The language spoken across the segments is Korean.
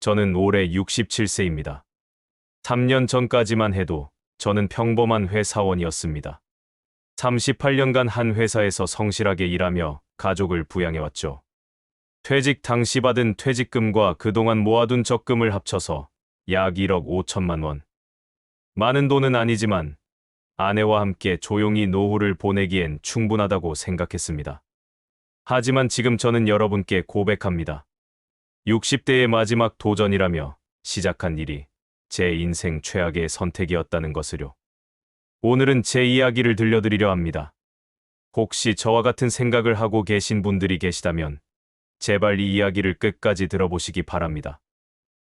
저는 올해 67세입니다. 3년 전까지만 해도 저는 평범한 회사원이었습니다. 38년간 한 회사에서 성실하게 일하며 가족을 부양해왔죠. 퇴직 당시 받은 퇴직금과 그동안 모아둔 적금을 합쳐서 약 1억 5천만 원. 많은 돈은 아니지만 아내와 함께 조용히 노후를 보내기엔 충분하다고 생각했습니다. 하지만 지금 저는 여러분께 고백합니다. 60대의 마지막 도전이라며 시작한 일이 제 인생 최악의 선택이었다는 것을요. 오늘은 제 이야기를 들려드리려 합니다. 혹시 저와 같은 생각을 하고 계신 분들이 계시다면 제발 이 이야기를 끝까지 들어보시기 바랍니다.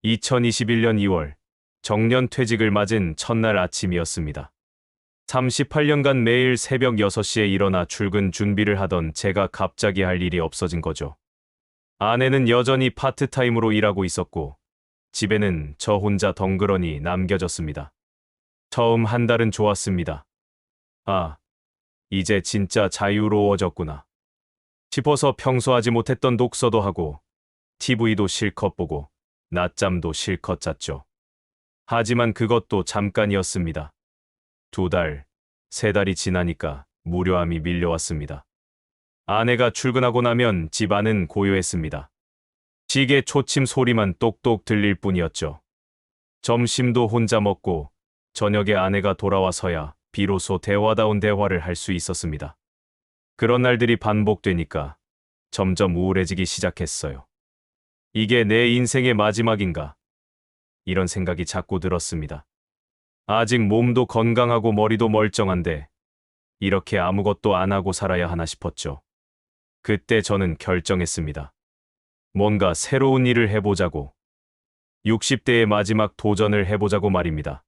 2021년 2월 정년 퇴직을 맞은 첫날 아침이었습니다. 38년간 매일 새벽 6시에 일어나 출근 준비를 하던 제가 갑자기 할 일이 없어진 거죠. 아내는 여전히 파트타임으로 일하고 있었고 집에는 저 혼자 덩그러니 남겨졌습니다. 처음 한 달은 좋았습니다. 아, 이제 진짜 자유로워졌구나 싶어서 평소 하지 못했던 독서도 하고 TV도 실컷 보고 낮잠도 실컷 잤죠. 하지만 그것도 잠깐이었습니다. 2달, 3달이 지나니까 무료함이 밀려왔습니다. 아내가 출근하고 나면 집 안은 고요했습니다. 시계 초침 소리만 똑똑 들릴 뿐이었죠. 점심도 혼자 먹고 저녁에 아내가 돌아와서야 비로소 대화다운 대화를 할 수 있었습니다. 그런 날들이 반복되니까 점점 우울해지기 시작했어요. 이게 내 인생의 마지막인가? 이런 생각이 자꾸 들었습니다. 아직 몸도 건강하고 머리도 멀쩡한데 이렇게 아무것도 안 하고 살아야 하나 싶었죠. 그때 저는 결정했습니다. 뭔가 새로운 일을 해보자고. 60대의 마지막 도전을 해보자고 말입니다.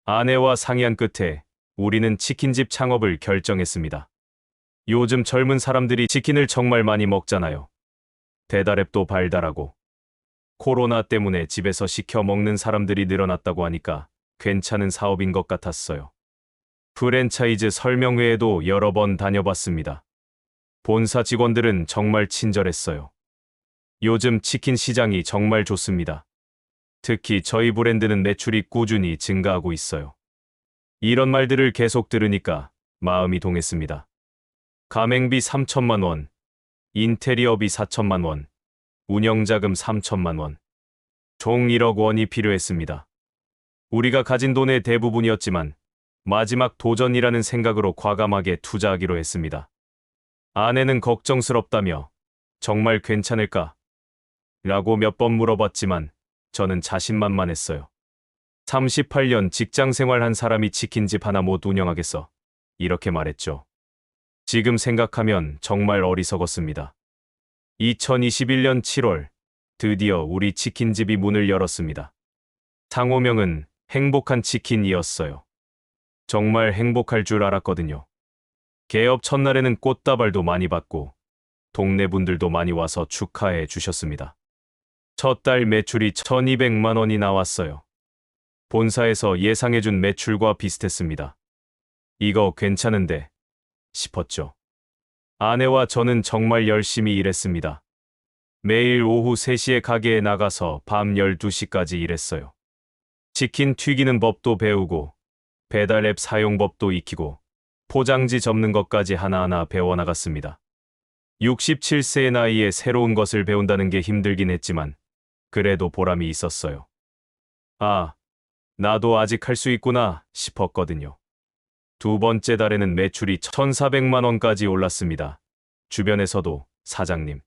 아내와 상의한 끝에 우리는 치킨집 창업을 결정했습니다. 요즘 젊은 사람들이 치킨을 정말 많이 먹잖아요. 배달앱도 발달하고 코로나 때문에 집에서 시켜 먹는 사람들이 늘어났다고 하니까 괜찮은 사업인 것 같았어요. 프랜차이즈 설명회에도 여러 번 다녀봤습니다. 본사 직원들은 정말 친절했어요. 요즘 치킨 시장이 정말 좋습니다. 특히 저희 브랜드는 매출이 꾸준히 증가하고 있어요. 이런 말들을 계속 들으니까 마음이 동했습니다. 가맹비 3천만 원, 인테리어비 4천만 원, 운영자금 3천만 원, 총 1억 원이 필요했습니다. 우리가 가진 돈의 대부분이었지만 마지막 도전이라는 생각으로 과감하게 투자하기로 했습니다. 아내는 걱정스럽다며 정말 괜찮을까? 라고 몇 번 물어봤지만 저는 자신만만했어요. 38년 직장 생활한 사람이 치킨집 하나 못 운영하겠어. 이렇게 말했죠. 지금 생각하면 정말 어리석었습니다. 2021년 7월 드디어 우리 치킨집이 문을 열었습니다. 상호명은 행복한 치킨이었어요. 정말 행복할 줄 알았거든요. 개업 첫날에는 꽃다발도 많이 받고 동네 분들도 많이 와서 축하해 주셨습니다. 첫 달 매출이 1200만 원이 나왔어요. 본사에서 예상해준 매출과 비슷했습니다. 이거 괜찮은데 싶었죠. 아내와 저는 정말 열심히 일했습니다. 매일 오후 3시에 가게에 나가서 밤 12시까지 일했어요. 치킨 튀기는 법도 배우고 배달앱 사용법도 익히고 포장지 접는 것까지 하나하나 배워나갔습니다. 67세의 나이에 새로운 것을 배운다는 게 힘들긴 했지만 그래도 보람이 있었어요. 아, 나도 아직 할 수 있구나 싶었거든요. 두 번째 달에는 매출이 1,400만 원까지 올랐습니다. 주변에서도 사장님,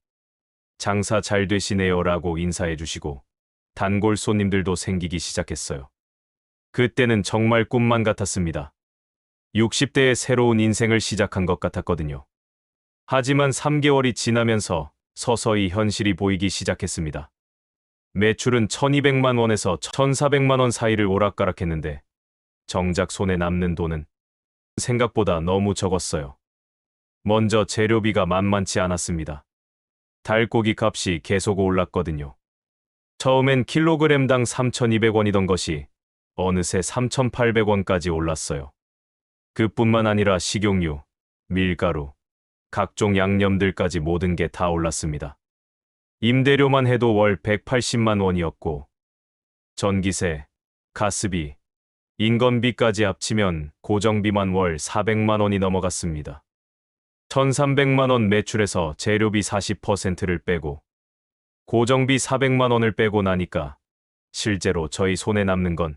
장사 잘 되시네요 라고 인사해 주시고 단골 손님들도 생기기 시작했어요. 그때는 정말 꿈만 같았습니다. 60대의 새로운 인생을 시작한 것 같았거든요. 하지만 3개월이 지나면서 서서히 현실이 보이기 시작했습니다. 매출은 1,200만 원에서 1,400만 원 사이를 오락가락했는데 정작 손에 남는 돈은 생각보다 너무 적었어요. 먼저 재료비가 만만치 않았습니다. 닭고기 값이 계속 올랐거든요. 처음엔 킬로그램당 3,200원이던 것이 어느새 3,800원까지 올랐어요. 그뿐만 아니라 식용유, 밀가루, 각종 양념들까지 모든 게 다 올랐습니다. 임대료만 해도 월 180만 원이었고, 전기세, 가스비, 인건비까지 합치면 고정비만 월 400만 원이 넘어갔습니다. 1,300만 원 매출에서 재료비 40%를 빼고 고정비 400만 원을 빼고 나니까 실제로 저희 손에 남는 건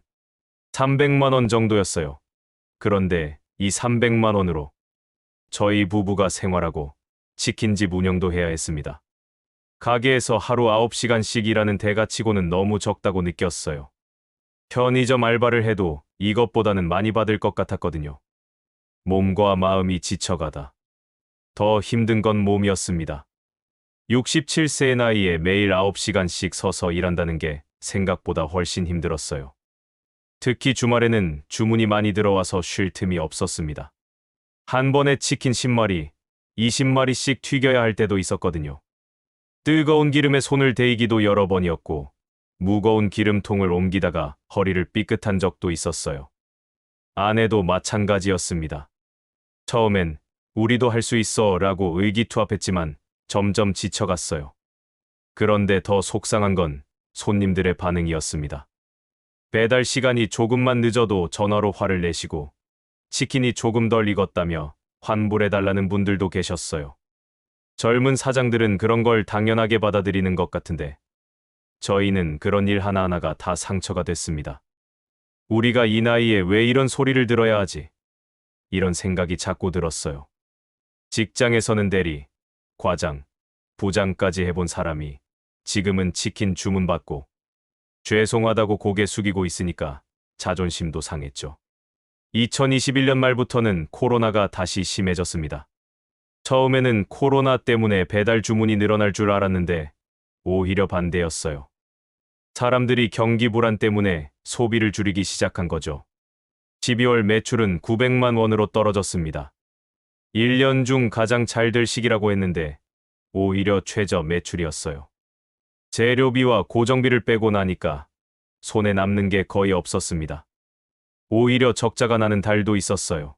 300만 원 정도였어요. 그런데 이 300만 원으로 저희 부부가 생활하고 치킨집 운영도 해야 했습니다. 가게에서 하루 9시간씩 일하는 대가치고는 너무 적다고 느꼈어요. 편의점 알바를 해도 이것보다는 많이 받을 것 같았거든요. 몸과 마음이 지쳐가다. 더 힘든 건 몸이었습니다. 67세의 나이에 매일 9시간씩 서서 일한다는 게 생각보다 훨씬 힘들었어요. 특히 주말에는 주문이 많이 들어와서 쉴 틈이 없었습니다. 한 번에 치킨 10마리, 20마리씩 튀겨야 할 때도 있었거든요. 뜨거운 기름에 손을 대이기도 여러 번이었고, 무거운 기름통을 옮기다가 허리를 삐끗한 적도 있었어요. 아내도 마찬가지였습니다. 처음엔 우리도 할 수 있어 라고 의기투합했지만 점점 지쳐갔어요. 그런데 더 속상한 건 손님들의 반응이었습니다. 배달 시간이 조금만 늦어도 전화로 화를 내시고 치킨이 조금 덜 익었다며 환불해달라는 분들도 계셨어요. 젊은 사장들은 그런 걸 당연하게 받아들이는 것 같은데 저희는 그런 일 하나하나가 다 상처가 됐습니다. 우리가 이 나이에 왜 이런 소리를 들어야 하지? 이런 생각이 자꾸 들었어요. 직장에서는 대리, 과장, 부장까지 해본 사람이 지금은 치킨 주문받고 죄송하다고 고개 숙이고 있으니까 자존심도 상했죠. 2021년 말부터는 코로나가 다시 심해졌습니다. 처음에는 코로나 때문에 배달 주문이 늘어날 줄 알았는데 오히려 반대였어요. 사람들이 경기 불안 때문에 소비를 줄이기 시작한 거죠. 12월 매출은 900만 원으로 떨어졌습니다. 1년 중 가장 잘 될 시기라고 했는데 오히려 최저 매출이었어요. 재료비와 고정비를 빼고 나니까 손에 남는 게 거의 없었습니다. 오히려 적자가 나는 달도 있었어요.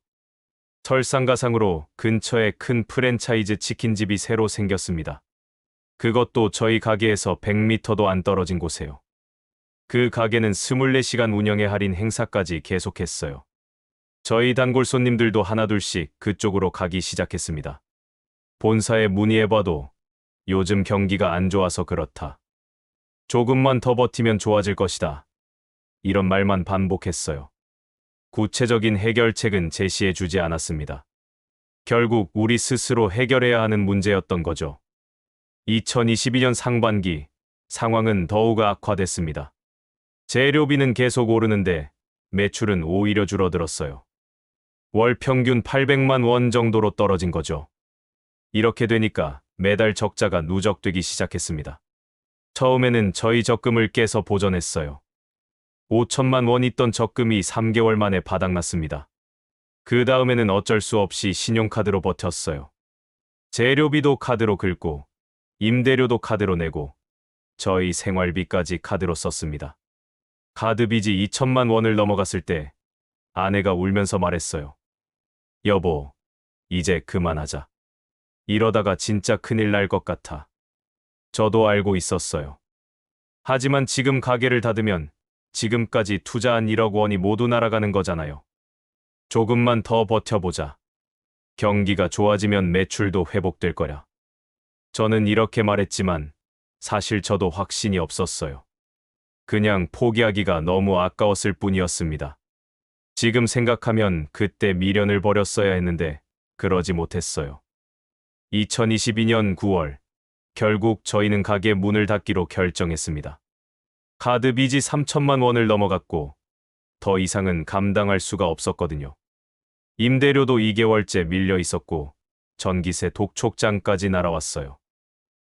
설상가상으로 근처에 큰 프랜차이즈 치킨집이 새로 생겼습니다. 그것도 저희 가게에서 100m도 안 떨어진 곳에요. 그 가게는 24시간 운영에 할인 행사까지 계속했어요. 저희 단골 손님들도 하나둘씩 그쪽으로 가기 시작했습니다. 본사에 문의해봐도 요즘 경기가 안 좋아서 그렇다. 조금만 더 버티면 좋아질 것이다. 이런 말만 반복했어요. 구체적인 해결책은 제시해주지 않았습니다. 결국 우리 스스로 해결해야 하는 문제였던 거죠. 2022년 상반기 상황은 더욱 악화됐습니다. 재료비는 계속 오르는데 매출은 오히려 줄어들었어요. 월 평균 800만 원 정도로 떨어진 거죠. 이렇게 되니까 매달 적자가 누적되기 시작했습니다. 처음에는 저희 적금을 깨서 보전했어요. 5천만 원 있던 적금이 3개월 만에 바닥났습니다. 그 다음에는 어쩔 수 없이 신용카드로 버텼어요. 재료비도 카드로 긁고 임대료도 카드로 내고 저희 생활비까지 카드로 썼습니다. 카드 빚이 2천만 원을 넘어갔을 때 아내가 울면서 말했어요. 여보, 이제 그만하자. 이러다가 진짜 큰일 날 것 같아. 저도 알고 있었어요. 하지만 지금 가게를 닫으면 지금까지 투자한 1억 원이 모두 날아가는 거잖아요. 조금만 더 버텨보자. 경기가 좋아지면 매출도 회복될 거야. 저는 이렇게 말했지만 사실 저도 확신이 없었어요. 그냥 포기하기가 너무 아까웠을 뿐이었습니다. 지금 생각하면 그때 미련을 버렸어야 했는데 그러지 못했어요. 2022년 9월, 결국 저희는 가게 문을 닫기로 결정했습니다. 카드 빚이 3천만 원을 넘어갔고 더 이상은 감당할 수가 없었거든요. 임대료도 2개월째 밀려 있었고 전기세 독촉장까지 날아왔어요.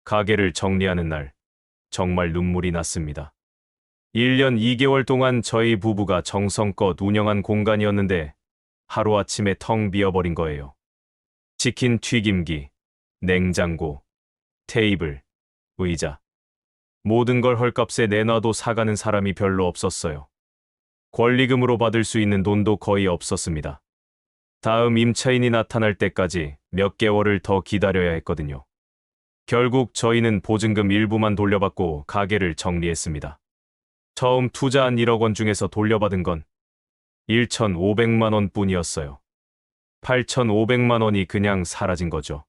가게를 정리하는 날, 정말 눈물이 났습니다. 1년 2개월 동안 저희 부부가 정성껏 운영한 공간이었는데 하루아침에 텅 비어버린 거예요. 치킨 튀김기, 냉장고, 테이블, 의자. 모든 걸 헐값에 내놔도 사가는 사람이 별로 없었어요. 권리금으로 받을 수 있는 돈도 거의 없었습니다. 다음 임차인이 나타날 때까지 몇 개월을 더 기다려야 했거든요. 결국 저희는 보증금 일부만 돌려받고 가게를 정리했습니다. 처음 투자한 1억 원 중에서 돌려받은 건 1,500만 원 뿐이었어요. 8,500만 원이 그냥 사라진 거죠.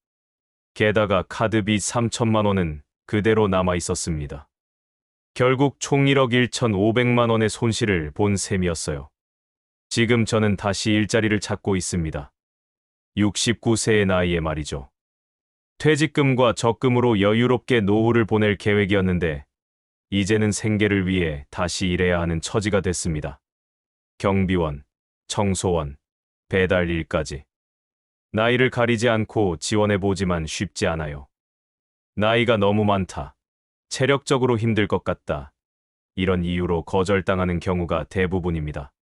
게다가 카드비 3천만 원은 그대로 남아 있었습니다. 결국 총 1억 1,500만 원의 손실을 본 셈이었어요. 지금 저는 다시 일자리를 찾고 있습니다. 69세의 나이에 말이죠. 퇴직금과 적금으로 여유롭게 노후를 보낼 계획이었는데 이제는 생계를 위해 다시 일해야 하는 처지가 됐습니다. 경비원, 청소원, 배달 일까지. 나이를 가리지 않고 지원해보지만 쉽지 않아요. 나이가 너무 많다. 체력적으로 힘들 것 같다. 이런 이유로 거절당하는 경우가 대부분입니다.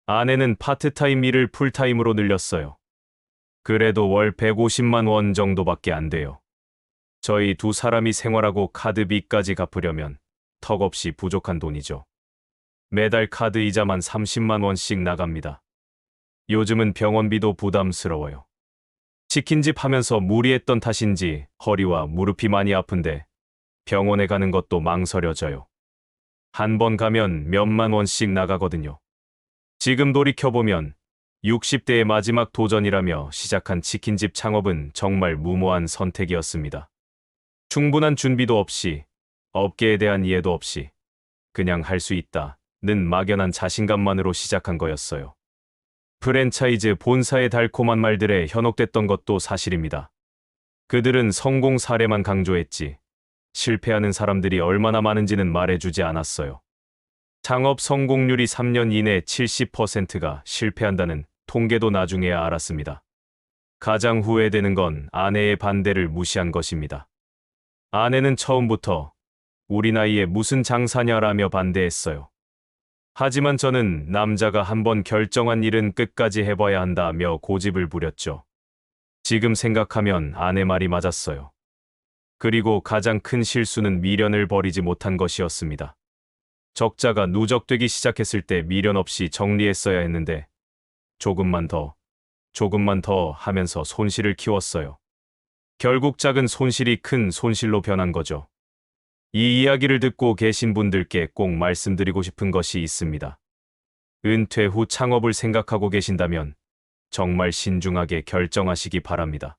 아내는 파트타임 일을 풀타임으로 늘렸어요. 그래도 월 150만 원 정도밖에 안 돼요. 저희 두 사람이 생활하고 카드비까지 갚으려면 턱없이 부족한 돈이죠. 매달 카드 이자만 30만 원씩 나갑니다. 요즘은 병원비도 부담스러워요. 치킨집 하면서 무리했던 탓인지 허리와 무릎이 많이 아픈데 병원에 가는 것도 망설여져요. 한 번 가면 몇만 원씩 나가거든요. 지금 돌이켜보면 60대의 마지막 도전이라며 시작한 치킨집 창업은 정말 무모한 선택이었습니다. 충분한 준비도 없이, 업계에 대한 이해도 없이 그냥 할 수 있다는 막연한 자신감만으로 시작한 거였어요. 프랜차이즈 본사의 달콤한 말들에 현혹됐던 것도 사실입니다. 그들은 성공 사례만 강조했지 실패하는 사람들이 얼마나 많은지는 말해주지 않았어요. 창업 성공률이 3년 이내 70%가 실패한다는 통계도 나중에야 알았습니다. 가장 후회되는 건 아내의 반대를 무시한 것입니다. 아내는 처음부터 우리 나이에 무슨 장사냐라며 반대했어요. 하지만 저는 남자가 한번 결정한 일은 끝까지 해봐야 한다며 고집을 부렸죠. 지금 생각하면 아내 말이 맞았어요. 그리고 가장 큰 실수는 미련을 버리지 못한 것이었습니다. 적자가 누적되기 시작했을 때 미련 없이 정리했어야 했는데 조금만 더 하면서 손실을 키웠어요. 결국 작은 손실이 큰 손실로 변한 거죠. 이 이야기를 듣고 계신 분들께 꼭 말씀드리고 싶은 것이 있습니다. 은퇴 후 창업을 생각하고 계신다면 정말 신중하게 결정하시기 바랍니다.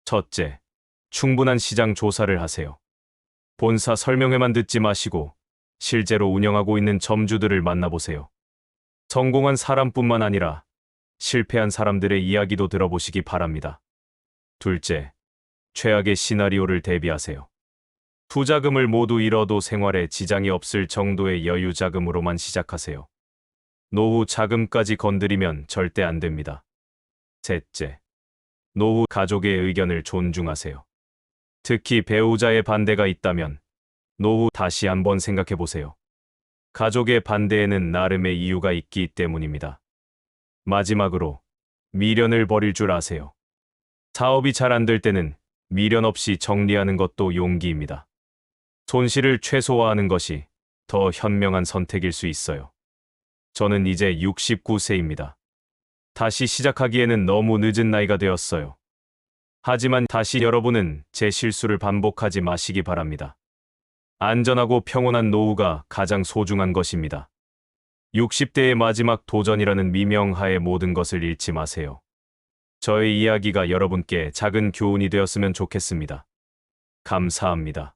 첫째, 충분한 시장 조사를 하세요. 본사 설명회만 듣지 마시고 실제로 운영하고 있는 점주들을 만나보세요. 성공한 사람뿐만 아니라 실패한 사람들의 이야기도 들어보시기 바랍니다. 둘째, 최악의 시나리오를 대비하세요. 투자금을 모두 잃어도 생활에 지장이 없을 정도의 여유 자금으로만 시작하세요. 노후 자금까지 건드리면 절대 안 됩니다. 셋째, 노후 가족의 의견을 존중하세요. 특히 배우자의 반대가 있다면 노후 다시 한번 생각해 보세요. 가족의 반대에는 나름의 이유가 있기 때문입니다. 마지막으로 미련을 버릴 줄 아세요. 사업이 잘 안 될 때는 미련 없이 정리하는 것도 용기입니다. 손실을 최소화하는 것이 더 현명한 선택일 수 있어요. 저는 이제 69세입니다. 다시 시작하기에는 너무 늦은 나이가 되었어요. 하지만 다시 여러분은 제 실수를 반복하지 마시기 바랍니다. 안전하고 평온한 노후가 가장 소중한 것입니다. 60대의 마지막 도전이라는 미명하에 모든 것을 잃지 마세요. 저의 이야기가 여러분께 작은 교훈이 되었으면 좋겠습니다. 감사합니다.